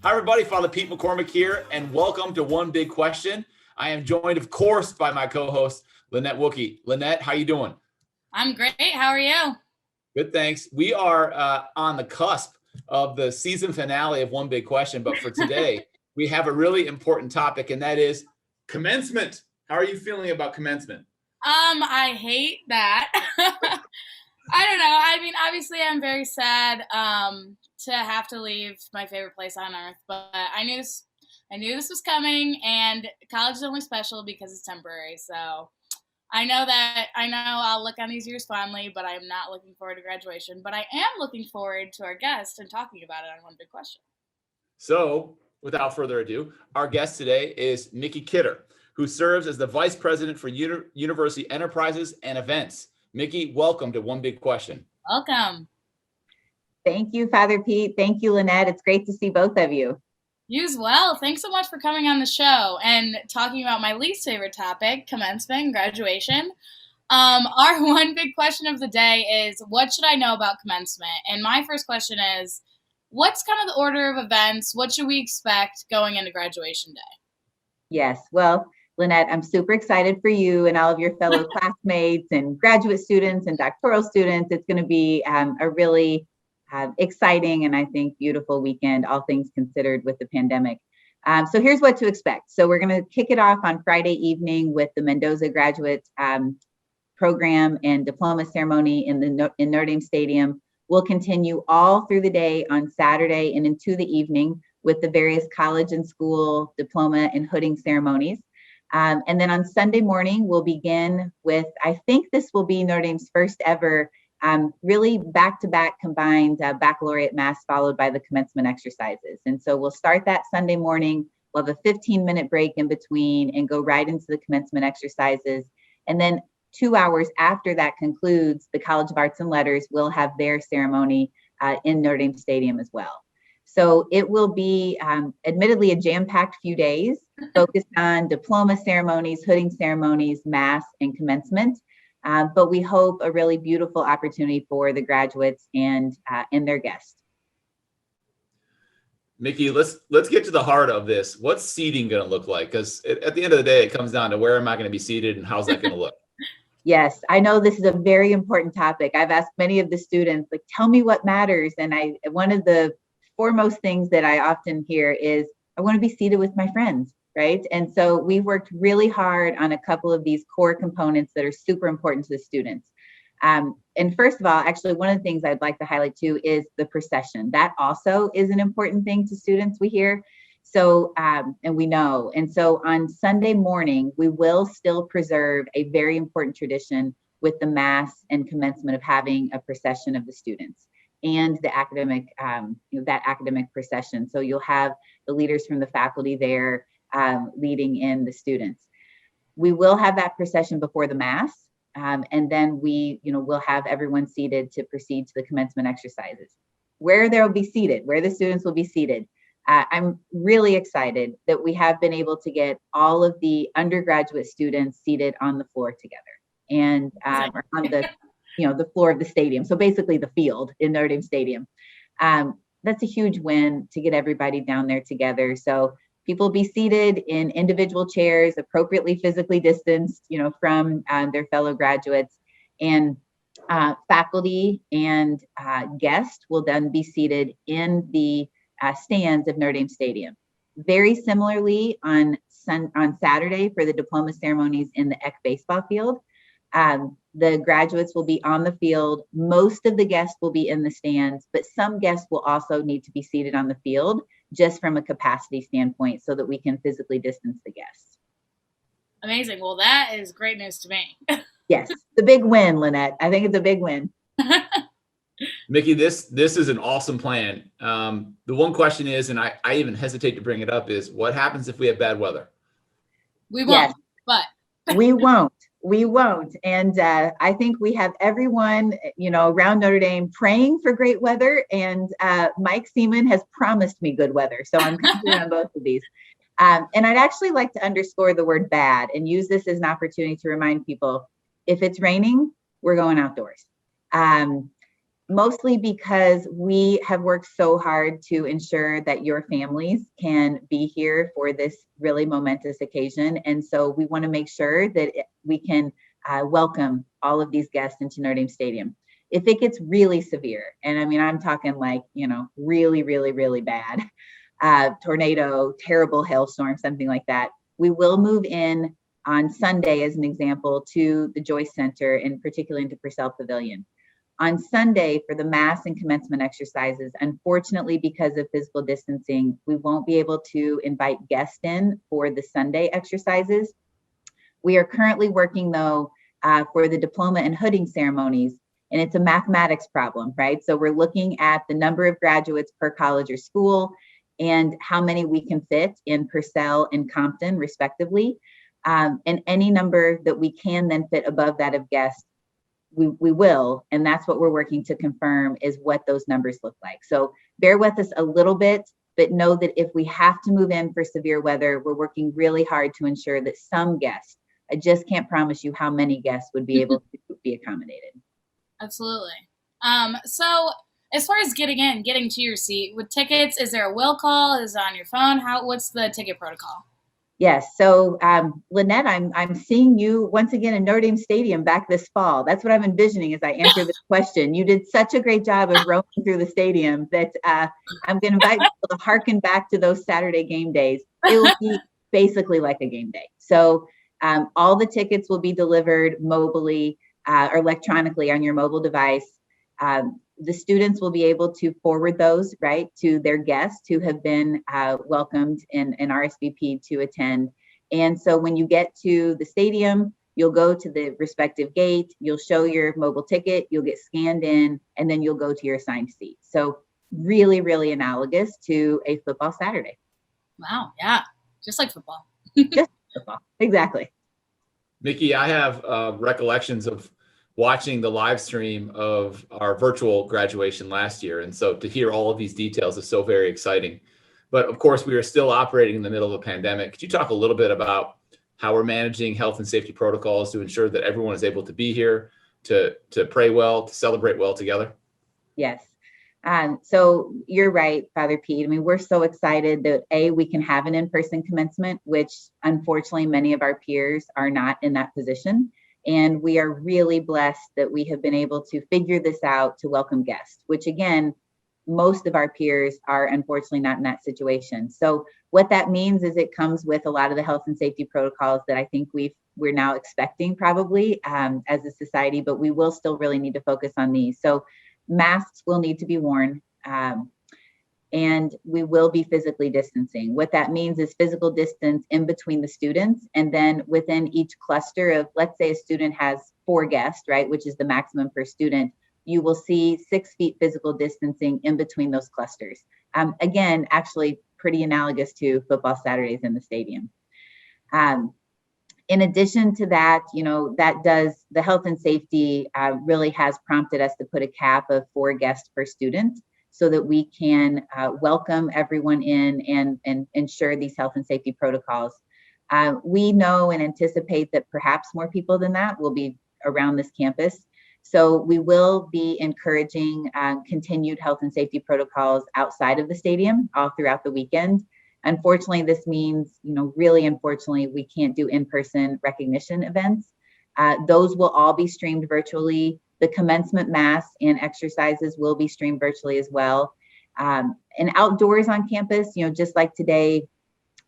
Hi, everybody. Father Pete McCormick here, and welcome to One Big Question. I am joined, of course, by my co-host, Lynnette Wookie. Lynnette, how you doing? I'm great. How are you? Good, thanks. We are on the cusp of the season finale of One Big Question, but for today, we have a really important topic, and that is commencement. How are you feeling about commencement? I hate that. I don't know. I mean, obviously, I'm very sad to have to leave my favorite place on earth, but I knew this was coming, and college is only special because it's temporary. So I know I'll look on these years fondly, but I'm not looking forward to graduation. But I am looking forward to our guest and talking about it on One Big Question. So, without further ado, our guest today is Micki Kidder, who serves as the Vice President for University Enterprises and Events. Micki, welcome to One Big Question. Welcome. Thank you, Father Pete. Thank you, Lynnette. It's great to see both of you. You as well. Thanks so much for coming on the show and talking about my least favorite topic, commencement and graduation. Our one big question of the day is, what should I know about commencement? And my first question is, what's kind of the order of events? What should we expect going into graduation day? Yes. Well, Lynnette, I'm super excited for you and all of your fellow classmates and graduate students and doctoral students. It's going to be a really exciting and I think beautiful weekend, all things considered with the pandemic. So here's what to expect. So we're going to kick it off on Friday evening with the Mendoza graduate program and diploma ceremony in Notre Dame Stadium. We'll continue all through the day on Saturday and into the evening with the various college and school diploma and hooding ceremonies. And then on Sunday morning, we'll begin with, I think this will be Notre Dame's first ever really back-to-back combined baccalaureate mass followed by the commencement exercises. And so we'll start that Sunday morning. We'll have a 15-minute break in between and go right into the commencement exercises. And then 2 hours after that concludes, the College of Arts and Letters will have their ceremony in Notre Dame Stadium as well. So it will be admittedly a jam-packed few days focused on diploma ceremonies, hooding ceremonies, mass, and commencement. But we hope a really beautiful opportunity for the graduates and their guests. Micki, let's get to the heart of this. What's seating going to look like? Because at the end of the day, it comes down to where am I going to be seated and how's that going to look? Yes, I know this is a very important topic. I've asked many of the students, like, tell me what matters. And one of the foremost things that I often hear is, I want to be seated with my friends. Right. And so we worked really hard on a couple of these core components that are super important to the students. And first of all, actually, one of the things I'd like to highlight too is the procession. That also is an important thing to students, we hear. So, and we know. And so on Sunday morning, we will still preserve a very important tradition with the mass and commencement of having a procession of the students and the academic, that academic procession. So you'll have the leaders from the faculty there leading in the students. We will have that procession before the mass, and then we'll have everyone seated to proceed to the commencement exercises. Where they'll be seated, where the students will be seated. I'm really excited that we have been able to get all of the undergraduate students seated on the floor together and on the floor of the stadium. So basically the field in Notre Dame Stadium. That's a huge win to get everybody down there together. So people be seated in individual chairs, appropriately physically distanced, from their fellow graduates, and faculty and guests will then be seated in the stands of Notre Dame Stadium. Very similarly, on Saturday for the diploma ceremonies in the Eck baseball field, the graduates will be on the field. Most of the guests will be in the stands, but some guests will also need to be seated on the field just from a capacity standpoint so that we can physically distance the guests. Amazing. Well, that is great news to me. Yes, the big win, Lynnette. I think it's a big win. Micki, this is an awesome plan. The one question is, and I even hesitate to bring it up, is what happens if we have bad weather? We won't, but we won't. We won't. And I think we have everyone, around Notre Dame praying for great weather. And Mike Seaman has promised me good weather. So I'm confident on both of these. And I'd actually like to underscore the word bad and use this as an opportunity to remind people, if it's raining, we're going outdoors. Mostly because we have worked so hard to ensure that your families can be here for this really momentous occasion. And so we want to make sure that we can welcome all of these guests into Notre Dame Stadium. If it gets really severe, and I mean, I'm talking like, really, really, really bad, tornado, terrible hailstorm, something like that, we will move in on Sunday, as an example, to the Joyce Center, and particularly into Purcell Pavilion. On Sunday, for the mass and commencement exercises, unfortunately, because of physical distancing, we won't be able to invite guests in for the Sunday exercises. We are currently working, though, for the diploma and hooding ceremonies, and it's a mathematics problem, right? So we're looking at the number of graduates per college or school and how many we can fit in Purcell and Compton, respectively. And any number that we can then fit above that of guests, we will, and that's what we're working to confirm is what those numbers look like. So bear with us a little bit, but know that if we have to move in for severe weather, we're working really hard to ensure that some guests, I just can't promise you how many guests would be able to be accommodated. Absolutely. So as far as getting to your seat with tickets, is there a will call? Is it on your phone? What's the ticket protocol? Yes. So, Lynnette, I'm seeing you once again in Notre Dame Stadium back this fall. That's what I'm envisioning as I answer this question. You did such a great job of roaming through the stadium that I'm going to invite people to hearken back to those Saturday game days. It will be basically like a game day. So all the tickets will be delivered mobily or electronically on your mobile device. The students will be able to forward those right to their guests who have been welcomed and RSVP'd to attend. And so when you get to the stadium, you'll go to the respective gate, you'll show your mobile ticket, you'll get scanned in, and then you'll go to your assigned seat. So really, really analogous to a football Saturday. Wow. Yeah. Just like football. Just football. Exactly. Micki, I have recollections of watching the live stream of our virtual graduation last year. And so to hear all of these details is so very exciting. But of course, we are still operating in the middle of a pandemic. Could you talk a little bit about how we're managing health and safety protocols to ensure that everyone is able to be here, to pray well, to celebrate well together? Yes. So you're right, Father Pete. I mean, we're so excited that we can have an in-person commencement, which unfortunately many of our peers are not in that position. And we are really blessed that we have been able to figure this out to welcome guests, which again, most of our peers are unfortunately not in that situation. So what that means is it comes with a lot of the health and safety protocols that I think we're now expecting probably as a society, but we will still really need to focus on these. So masks will need to be worn. And we will be physically distancing. What that means is physical distance in between the students. And then within each cluster of, let's say a student has 4 guests, right, which is the maximum per student, you will see 6 feet physical distancing in between those clusters. Again, actually pretty analogous to football Saturdays in the stadium. In addition to that, the health and safety really has prompted us to put a cap of 4 guests per student, so that we can welcome everyone in and ensure these health and safety protocols. We know and anticipate that perhaps more people than that will be around this campus. So we will be encouraging continued health and safety protocols outside of the stadium all throughout the weekend. Unfortunately, this means, really unfortunately, we can't do in-person recognition events. Those will all be streamed virtually. The commencement mass and exercises will be streamed virtually as well. And outdoors on campus, just like today,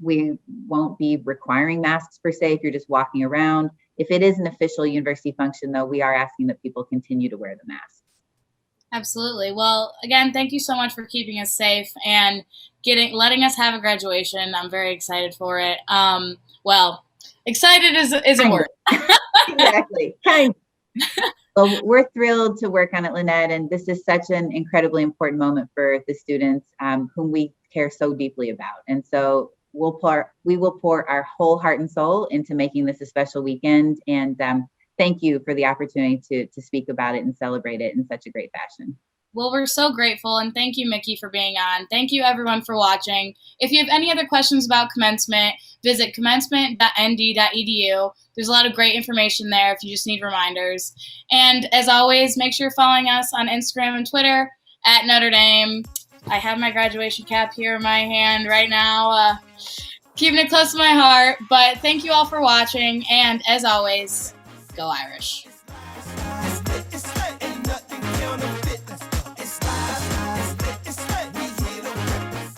we won't be requiring masks per se if you're just walking around. If it is an official university function, though, we are asking that people continue to wear the mask. Absolutely. Well, again, thank you so much for keeping us safe and letting us have a graduation. I'm very excited for it. Well, excited is a word. Exactly. Kind. Well, we're thrilled to work on it, Lynnette, and this is such an incredibly important moment for the students whom we care so deeply about. And so we will pour our whole heart and soul into making this a special weekend. And thank you for the opportunity to speak about it and celebrate it in such a great fashion. Well, we're so grateful, and thank you, Micki, for being on. Thank you, everyone, for watching. If you have any other questions about commencement, visit commencement.nd.edu. There's a lot of great information there if you just need reminders. And as always, make sure you're following us on Instagram and Twitter at Notre Dame. I have my graduation cap here in my hand right now, keeping it close to my heart. But thank you all for watching, and as always, go Irish.